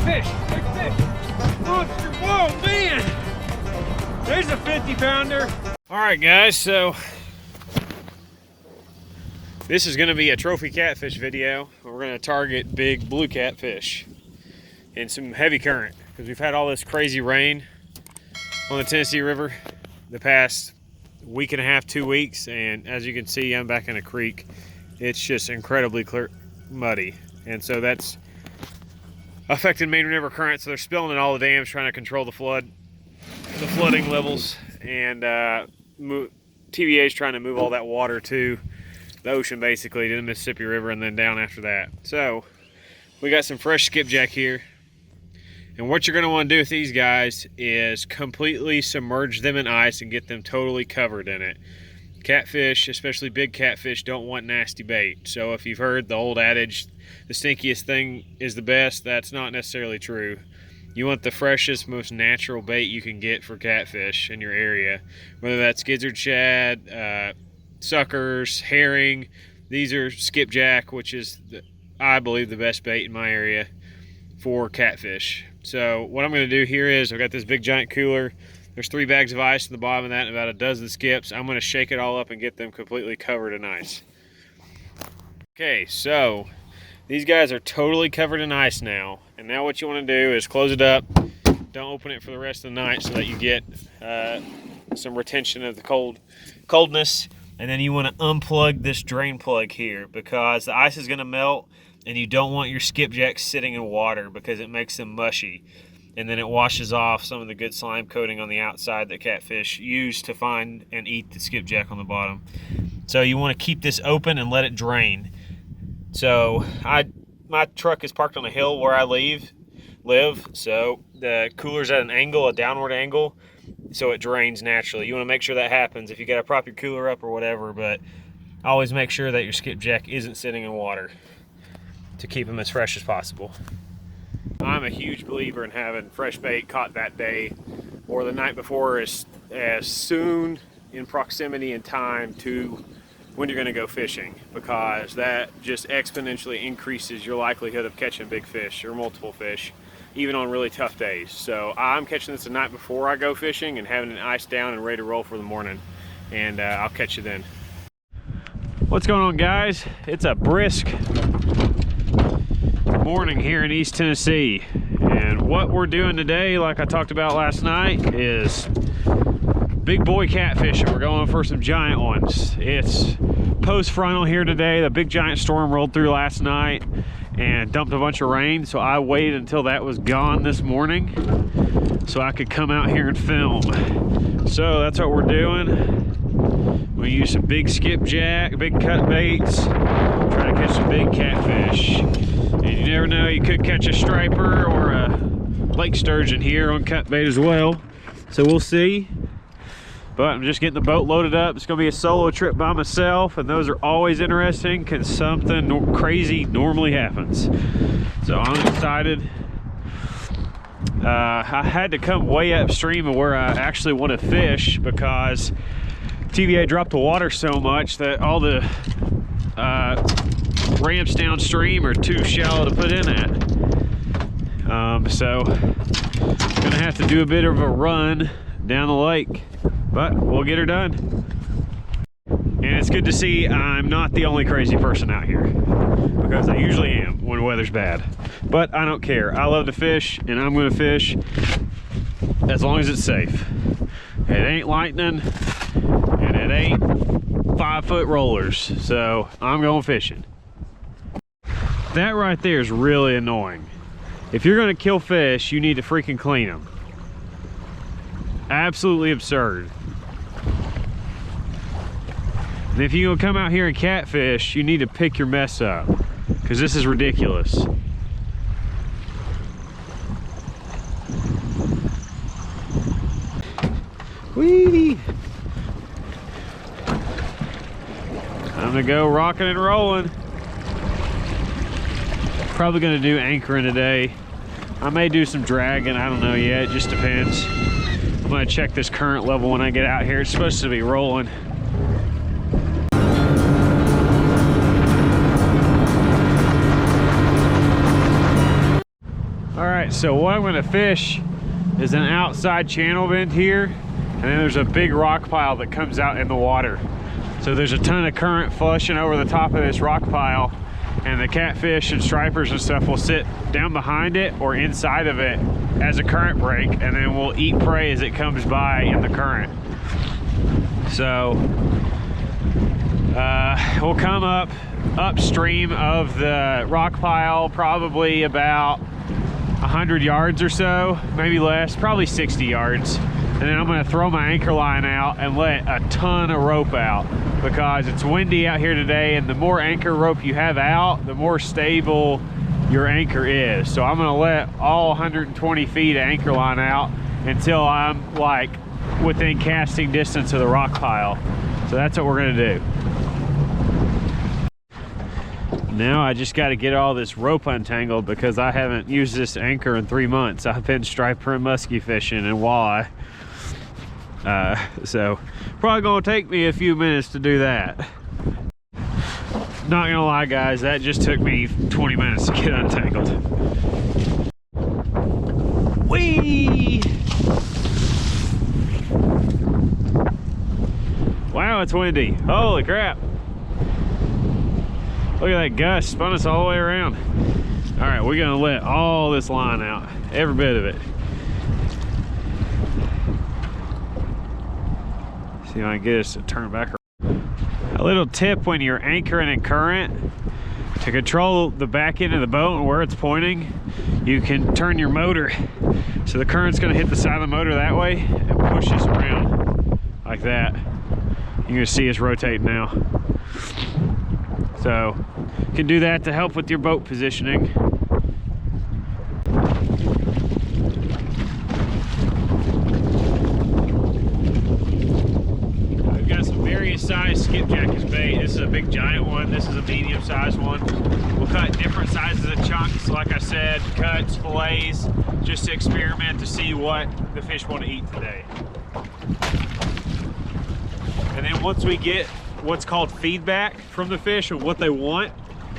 fish, big fish. Monster, whoa, man. There's a 50-pounder. All right, guys, so this is gonna be a trophy catfish video. We're gonna target big blue catfish in some heavy current because we've had all this crazy rain on the Tennessee River the past week and a half, 2 weeks, and as you can see, I'm back in a creek. It's just incredibly clear, muddy, and so that's affected main river current. So they're spilling in all the dams, trying to control the flooding levels, and TVA is trying to move all that water to the ocean, basically to the Mississippi River, and then down after that. So we got some fresh skipjack here, and what you're going to want to do with these guys is completely submerge them in ice and get them totally covered in it. Catfish, especially big catfish, don't want nasty bait. So if you've heard the old adage, the stinkiest thing is the best, that's not necessarily true. You want the freshest, most natural bait you can get for catfish in your area, whether that's gizzard shad, suckers, herring. These are skipjack, which is, I believe, the best bait in my area for catfish. So what I'm going to do here is I've got this big giant cooler. There's 3 bags of ice in the bottom of that and about a dozen skips. I'm going to shake it all up and get them completely covered in ice. Okay, so these guys are totally covered in ice now. And now what you want to do is close it up. Don't open it for the rest of the night so that you get some retention of the coldness. And then you want to unplug this drain plug here because the ice is going to melt, and you don't want your skipjack sitting in water because it makes them mushy. And then it washes off some of the good slime coating on the outside that catfish use to find and eat the skipjack on the bottom. So you want to keep this open and let it drain. So my truck is parked on a hill where I live, so the cooler's at an angle, a downward angle, so it drains naturally. You want to make sure that happens if you got to prop your cooler up or whatever, but always make sure that your skipjack isn't sitting in water to keep them as fresh as possible. I'm a huge believer in having fresh bait caught that day or the night before as soon in proximity and time to when you're going to go fishing, because that just exponentially increases your likelihood of catching big fish or multiple fish, even on really tough days. So I'm catching this the night before I go fishing and having it iced down and ready to roll for the morning, and I'll catch you then. What's going on, guys? It's a brisk morning here in East Tennessee, and what we're doing today, like I talked about last night, is big boy catfishing. We're going for some giant ones. It's post-frontal here today. The big giant storm rolled through last night and dumped a bunch of rain, so I waited until that was gone this morning so I could come out here and film. So that's what we're doing. We use some big skipjack, big cut baits, try to catch some big catfish. And you never know, you could catch a striper or a lake sturgeon here on cut bait as well. So we'll see. But I'm just getting the boat loaded up. It's gonna be a solo trip by myself, and those are always interesting because something crazy normally happens. So I'm excited. I had to come way upstream of where I actually want to fish because TVA dropped the water so much that all the ramps downstream are too shallow to put in at. So gonna have to do a bit of a run down the lake, but we'll get her done. And it's good to see I'm not the only crazy person out here, because I usually am when the weather's bad. But I don't care. I love to fish, and I'm gonna fish as long as it's safe. It ain't lightning, and it ain't 5-foot rollers, so I'm going fishing. That right there is really annoying. If you're gonna kill fish, you need to freaking clean them. Absolutely absurd. And if you're gonna come out here and catfish, you need to pick your mess up, because this is ridiculous. Whee! Time to go rocking and rolling. Probably gonna do anchoring today. I may do some dragging, I don't know yet, it just depends. I'm gonna check this current level when I get out here. It's supposed to be rolling. All right, right, so what I'm gonna fish is an outside channel bend here, and then there's a big rock pile that comes out in the water. So there's a ton of current flushing over the top of this rock pile, and the catfish and stripers and stuff will sit down behind it or inside of it as a current break, and then we'll eat prey as it comes by in the current. So we'll come up upstream of the rock pile, probably about 100 yards or so, maybe less, probably 60 yards. And then I'm gonna throw my anchor line out and let a ton of rope out, because it's windy out here today, and the more anchor rope you have out, the more stable your anchor is. So I'm gonna let all 120 feet of anchor line out until I'm like within casting distance of the rock pile. So that's what we're gonna do. Now I just got to get all this rope untangled, because I haven't used this anchor in 3 months. I've been striper and muskie fishing and walleye. So probably gonna take me a few minutes to do that. Not gonna lie, guys, that just took me 20 minutes to get untangled. Whee! Wow, it's windy. Holy crap. Look at that gust, spun us all the way around. All right, we're gonna let all this line out, every bit of it. See if I can get us to turn back around. A little tip when you're anchoring in current, to control the back end of the boat and where it's pointing, you can turn your motor. So the current's gonna hit the side of the motor that way and push us around like that. You're gonna see us rotating now. So you can do that to help with your boat positioning. We've got some various size skipjack as bait. This is a big giant one. This is a medium sized one. We'll cut different sizes of chunks, like I said, cuts, fillets, just to experiment to see what the fish want to eat today. And then once we get what's called feedback from the fish and what they want,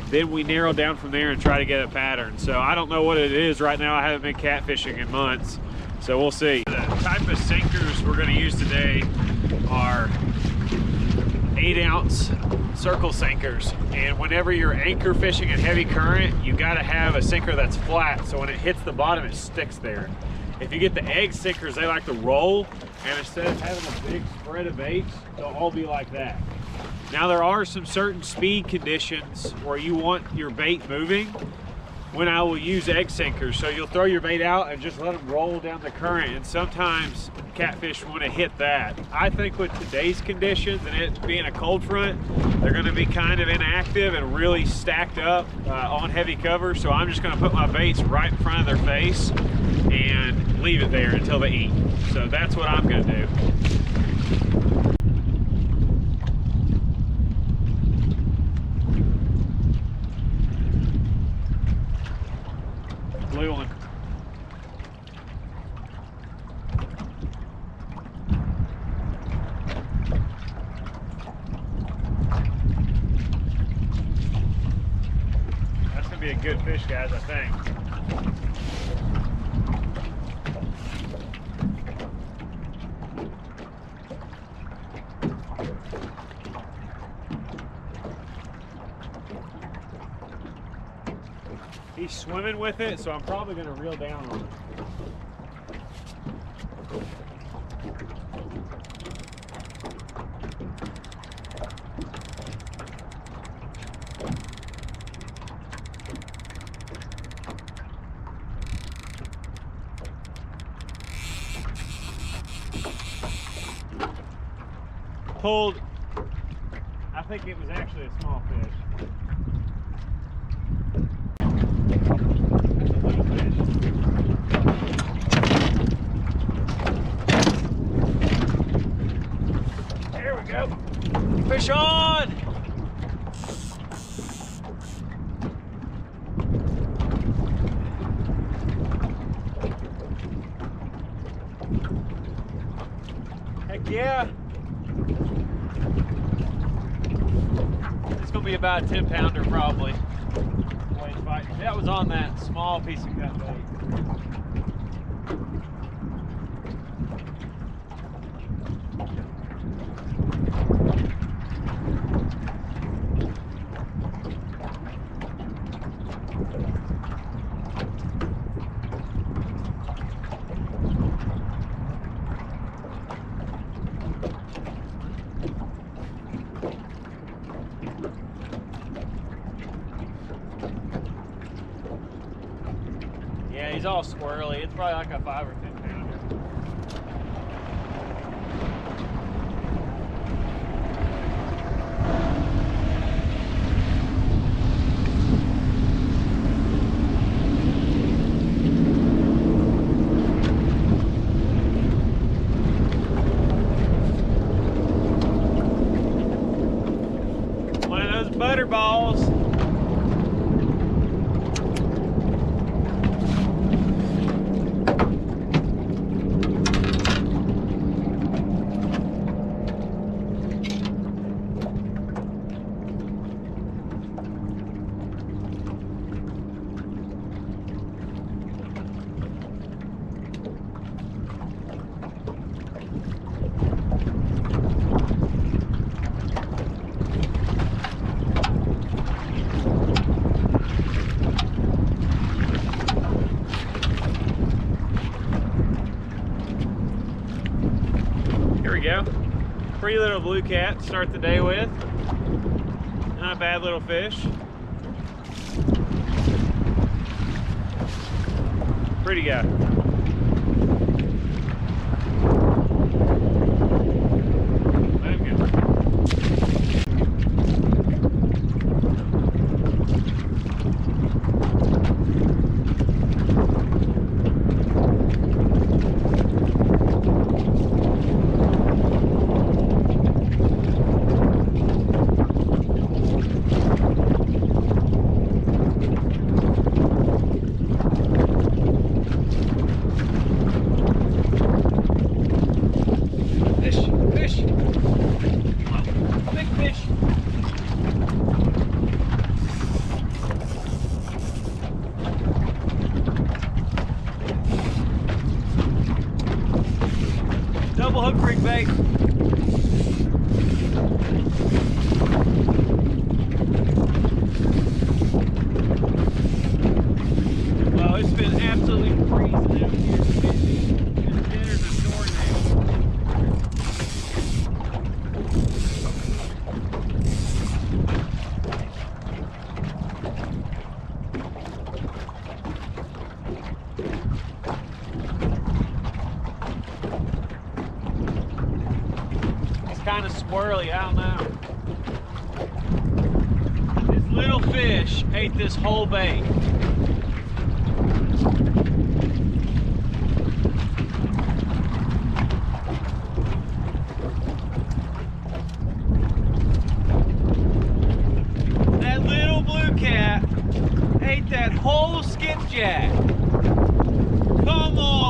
then we narrow down from there and try to get a pattern. So I don't know what it is right now. I haven't been catfishing in months, so we'll see. The type of sinkers we're going to use today are 8-ounce circle sinkers. And whenever you're anchor fishing in heavy current, you got to have a sinker that's flat, so when it hits the bottom it sticks there. If you get the egg sinkers, they like to roll, and instead of having a big spread of baits, they'll all be like that. Now there are some certain speed conditions where you want your bait moving when I will use egg sinkers. So you'll throw your bait out and just let them roll down the current, and sometimes catfish want to hit that. I think with today's conditions and it being a cold front, they're going to be kind of inactive and really stacked up on heavy cover. So I'm just going to put my baits right in front of their face and leave it there until they eat. So that's what I'm going to do. Blue one. That's gonna be a good fish, guys, I think. He's swimming with it, so I'm probably going to reel down on it. Pulled, I think it was actually a small fish. There we go. Fish on! Heck yeah! It's gonna be about a 10-pounder probably. Weighs fighting. That was on that small piece of cut bait. Yeah, he's all squirrely. It's probably like a 5 or 10 pounder. One of those butter balls. Here we go. Pretty little blue cat to start the day with. Not a bad little fish. Pretty guy. Let him go. Double hook rig bait. Well, it's been absolutely freezing out here. It's better than tornado. Kind of squirrely, I don't know. This little fish ate this whole bait. That little blue cat ate that whole skipjack. Come on!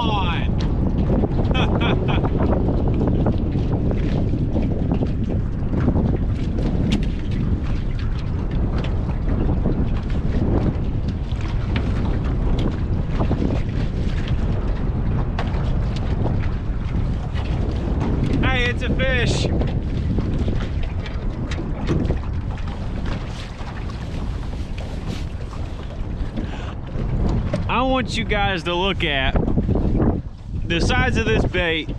It's a fish. I want you guys to look at the size of this bait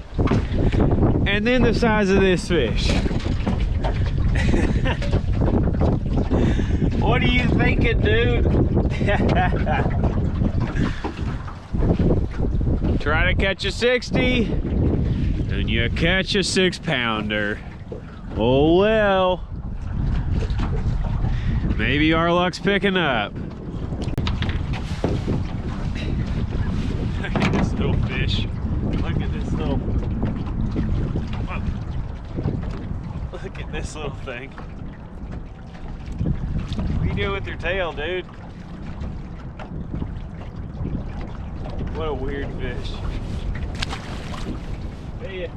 and then the size of this fish. What are you thinking, dude? Try to catch a 60 and you catch a 6-pounder. Oh well. Maybe our luck's picking up. Look at this little fish. Look at this little... Look at this little thing. What are you doing with your tail, dude? What a weird fish. See ya.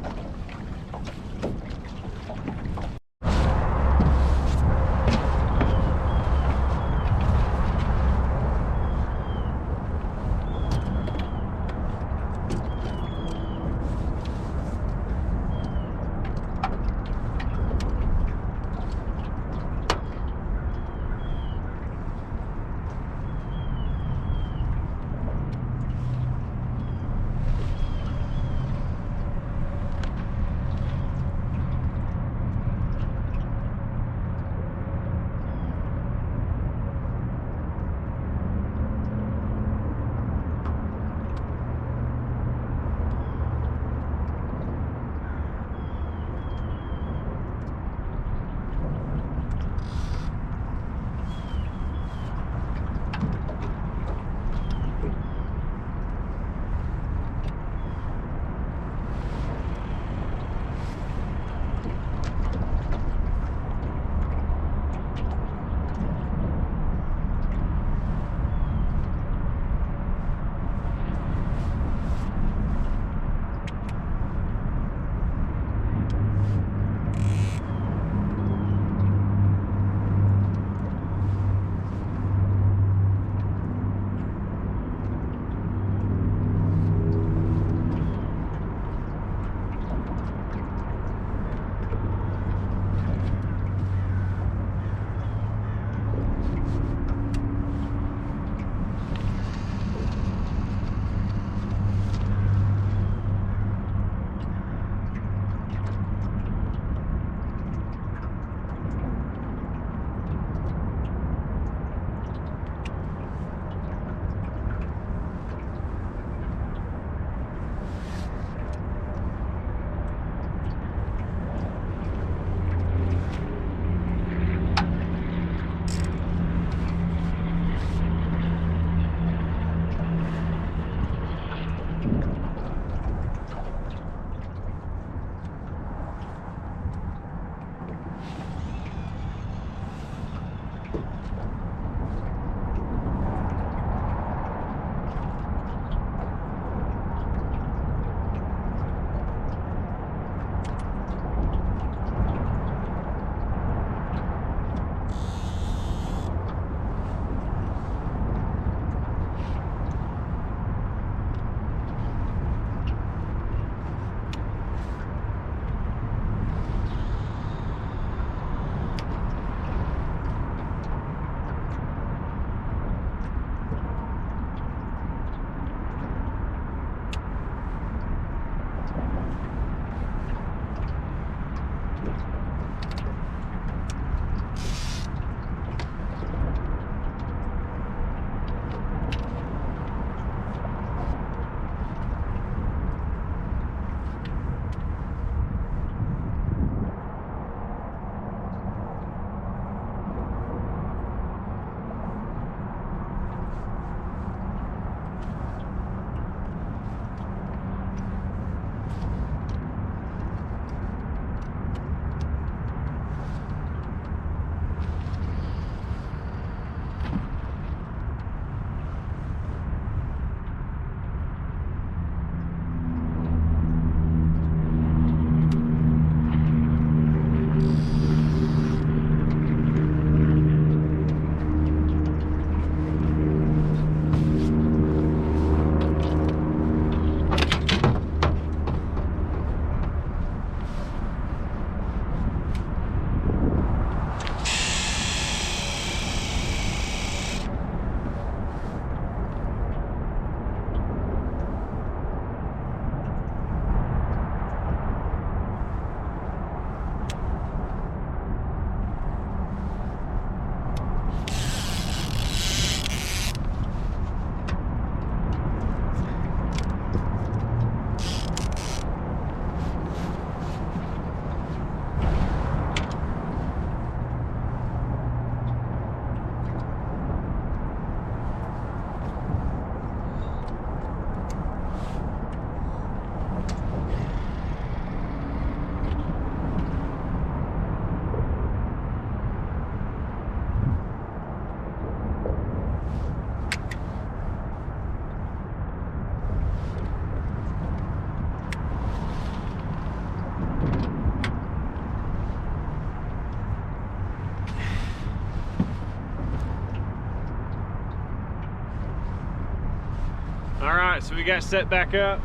Alright, so we got set back up.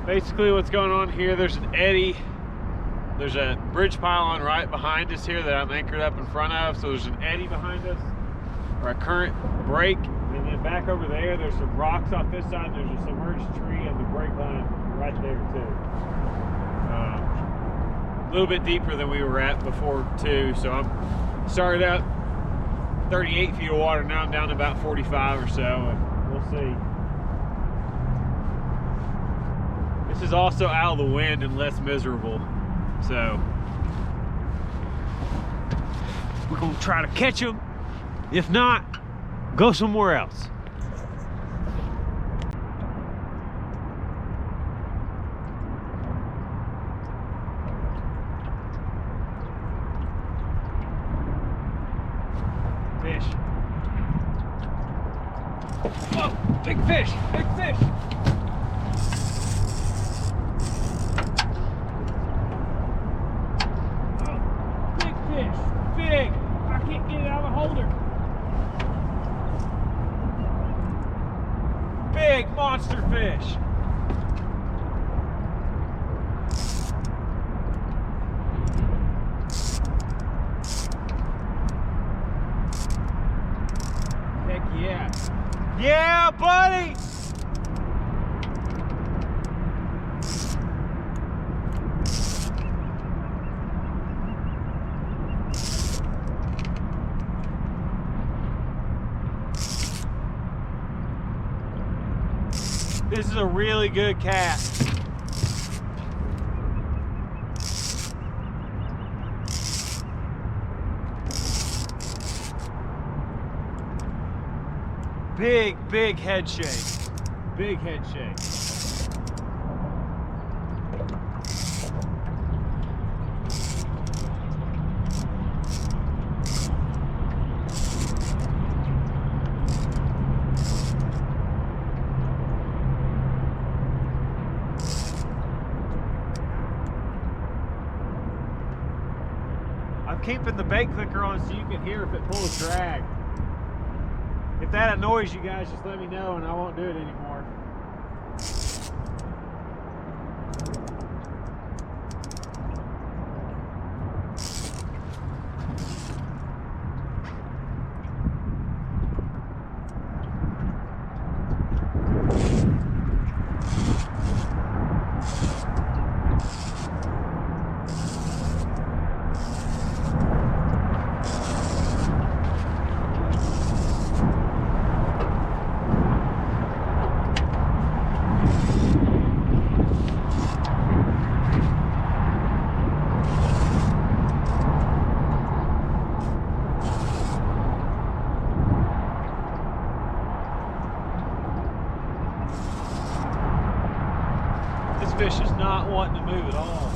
Basically what's going on here, there's an eddy. There's a bridge pylon right behind us here that I'm anchored up in front of. So there's an eddy behind us, or a current break. And then back over there, there's some rocks off this side. There's a submerged tree and the break line right there too. A little bit deeper than we were at before too. So I'm started up 38 feet of water. Now I'm down to about 45 or so, and we'll see. This is also out of the wind and less miserable. So we're gonna try to catch them. If not, go somewhere else. Fish. Oh, big fish, big fish. Big! I can't get it out of the holder. Big monster fish. Heck yeah. Yeah, buddy! This is a really good cast. Big head shake. Big head shake. I'm keeping the bait clicker on so you can hear if it pulls drag. If that annoys you guys, just let me know and I won't do it anymore. Fish is not wanting to move at all.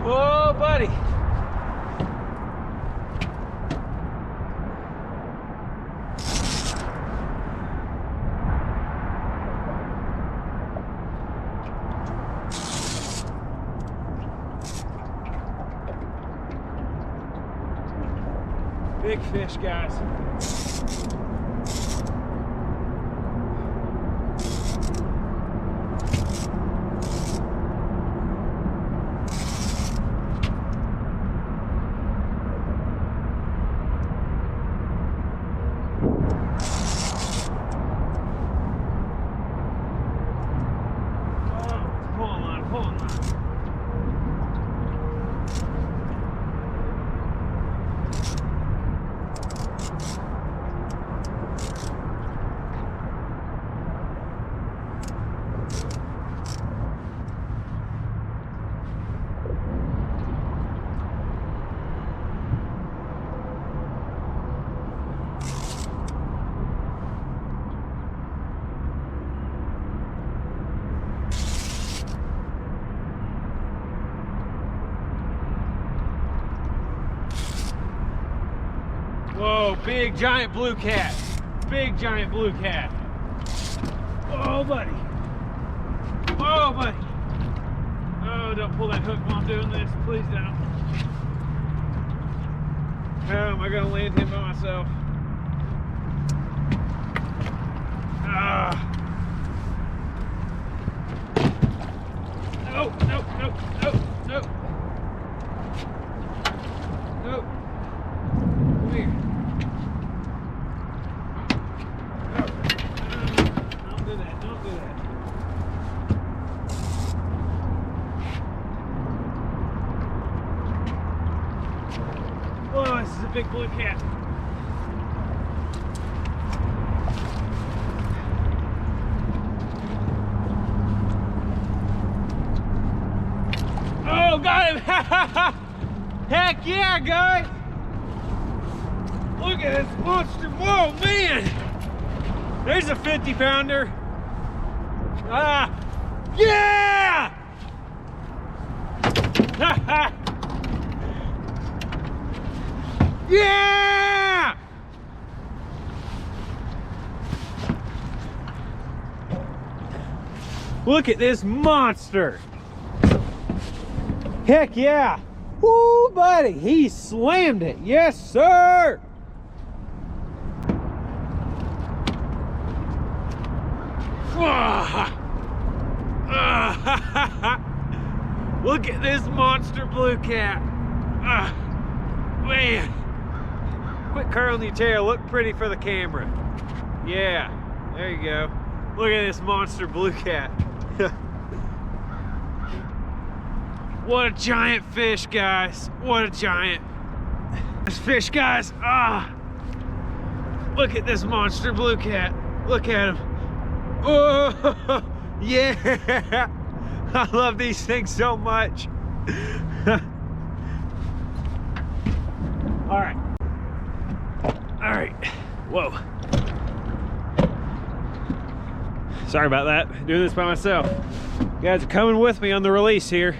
Whoa, buddy. Big fish, guys. Big giant blue cat. Big giant blue cat. Oh, buddy. Oh, buddy. Oh, don't pull that hook while I'm doing this. Please don't. How am I going to land him by myself? No, no, no, no, no. No. Come here. Don't do that, don't do that. Oh, this is a big blue cat. Oh, got him! Heck yeah, guys! Look at this monster! Whoa, man! There's a 50-pounder. Ah! Yeah! Yeah! Look at this monster! Heck yeah! Woo, buddy! He slammed it! Yes, sir! Look at this monster blue cat! Man! Quit curling your tail. Look pretty for the camera. Yeah, there you go. Look at this monster blue cat. What a giant fish, guys. What a giant. This fish, guys. Look at this monster blue cat. Look at him. Oh, yeah. I love these things so much. All right. All right. Whoa. Sorry about that. Doing this by myself. You guys are coming with me on the release here.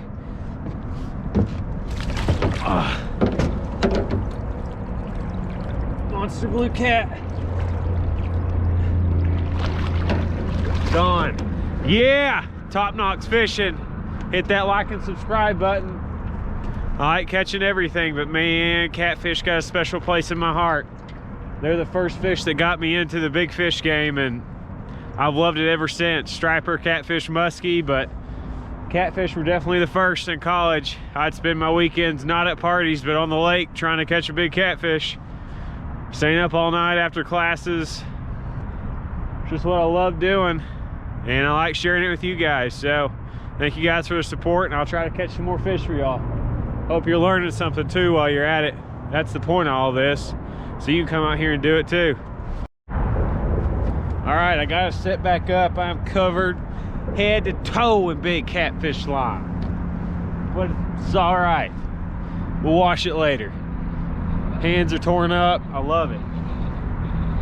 Monster blue cat. Gone. Yeah! Top Knox fishing. Hit that like and subscribe button. I like catching everything, but man, catfish got a special place in my heart. They're the first fish that got me into the big fish game, and I've loved it ever since. Striper, catfish, muskie, but catfish were definitely the first in college. I'd spend my weekends not at parties, but on the lake trying to catch a big catfish. Staying up all night after classes. Just what I love doing, and I like sharing it with you guys. So thank you guys for the support, and I'll try to catch some more fish for y'all. Hope you're learning something too while you're at it. That's the point of all this, so you can come out here and do it too. All right, I gotta set back up. I'm covered head to toe in big catfish line, but it's all right. We'll wash it later. Hands are torn up. I love it.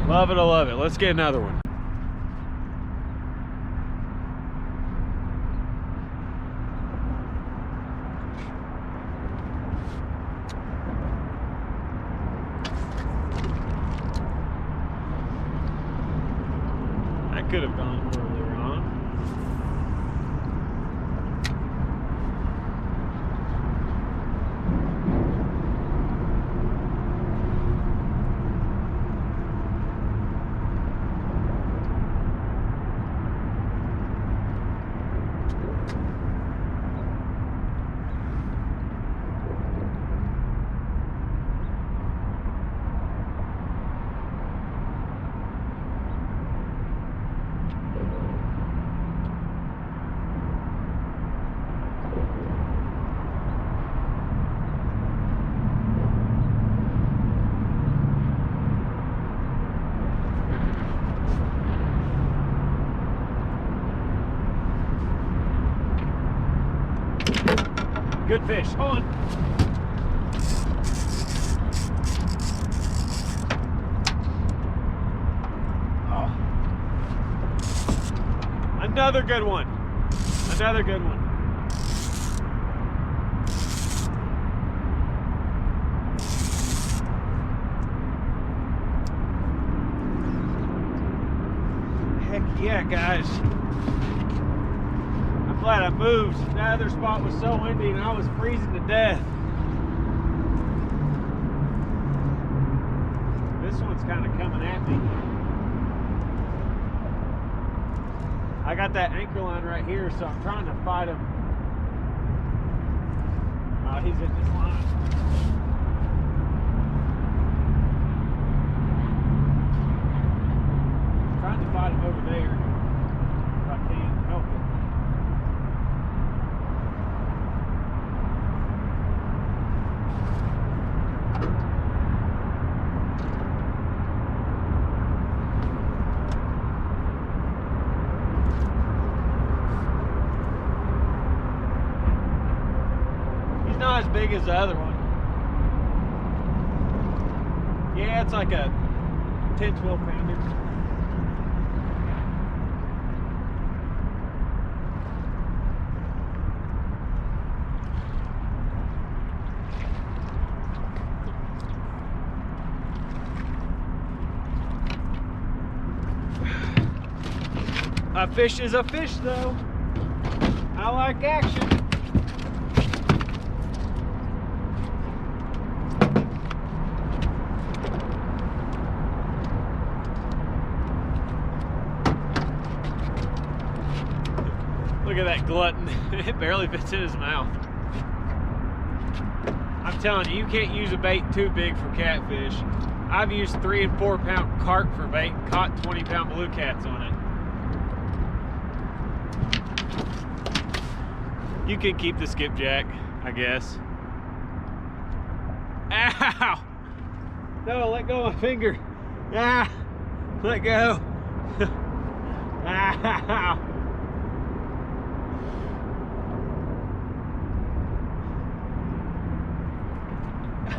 Love it, I love it. Let's get another one. That could have gone earlier on. Good fish. Hold on. Oh. Another good one. Another good one. Heck yeah, guys. I'm glad I moved. That other spot was so windy and I was freezing to death. This one's kind of coming at me. I got that anchor line right here, so I'm trying to fight him. Oh, he's in this line. I'm trying to fight him over there if I can help it. Not as big as the other one. Yeah, it's like a 10-12 pounder. A fish is a fish though. I like action. Look at that glutton. It barely fits in his mouth. I'm telling you, you can't use a bait too big for catfish. I've used 3 and 4 pound carp for bait and caught 20-pound blue cats on it. You can keep the skipjack, I guess. Ow! No, let go of my finger. Ah! Let go. Ow!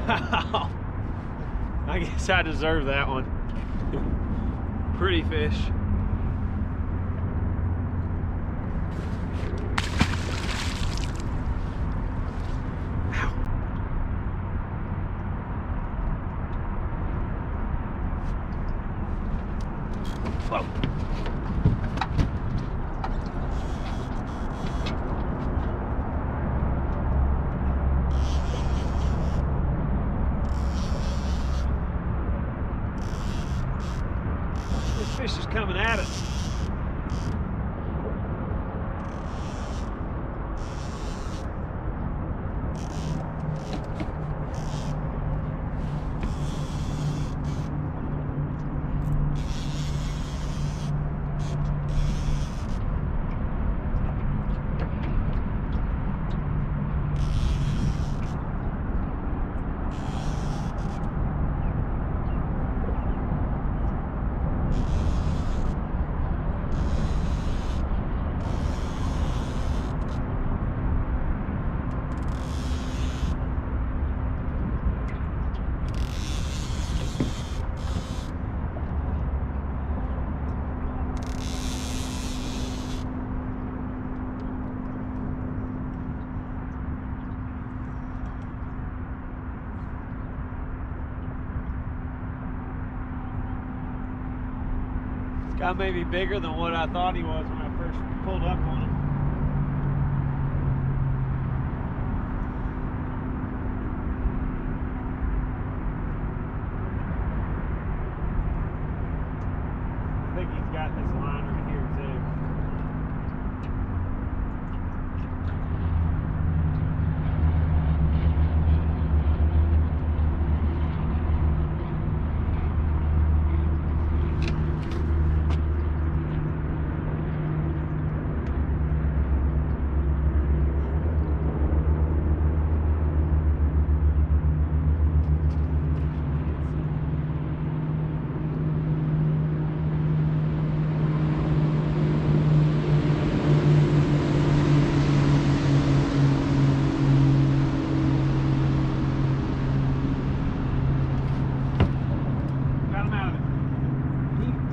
I guess I deserve that one. Pretty fish. Ow. Whoa. Fish is coming at us. Guy may be bigger than what I thought he was when I first pulled up on him. I think he's got this line right here too.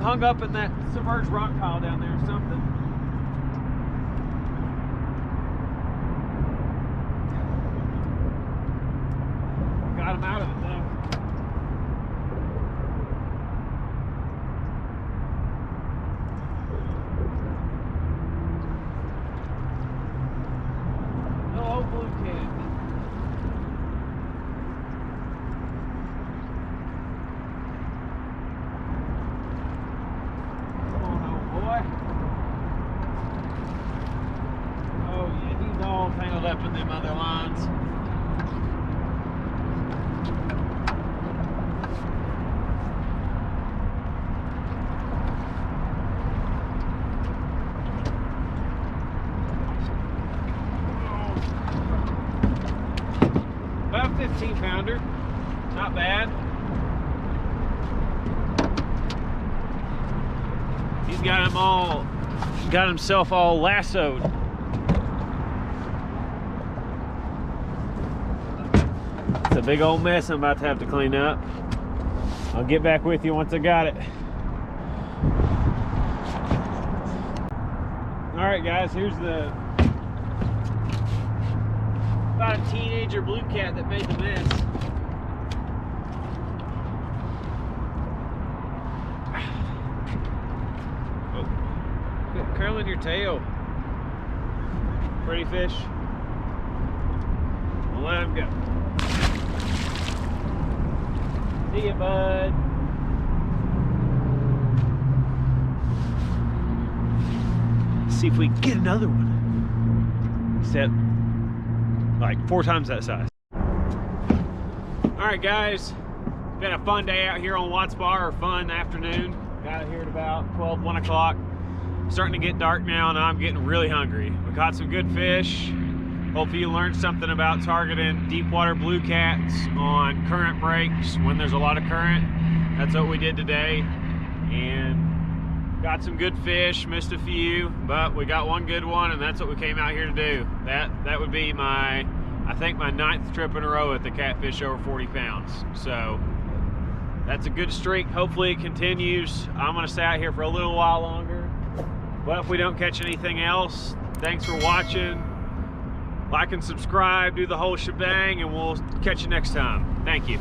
Hung up in that submerged rock pile down there or something. Got him out of it though. boy? Oh yeah, he's all tangled up in them other lines. About 15-pounder, not bad. He's got himself all lassoed. It's a big old mess I'm about to have to clean up. I'll get back with you once I got it. All right, guys, here's about a teenager blue cat that made the mess. Oh, quit curling your tail. Pretty fish. We'll let him go. See ya, bud. See if we can get another one. Except like 4 times that size. All right, guys, been a fun day out here on Watts Bar, or fun afternoon. Got out here at about 12, 1 o'clock. Starting to get dark now, and I'm getting really hungry. We caught some good fish. Hopefully you learned something about targeting deep water blue cats on current breaks when there's a lot of current. That's what we did today, and got some good fish. Missed a few, but we got one good one, and that's what we came out here to do. That would be I think my 9th trip in a row at the catfish over 40 pounds. So that's a good streak. Hopefully it continues. I'm gonna stay out here for a little while longer, but if we don't catch anything else, thanks for watching. Like and subscribe, do the whole shebang, and we'll catch you next time. Thank you.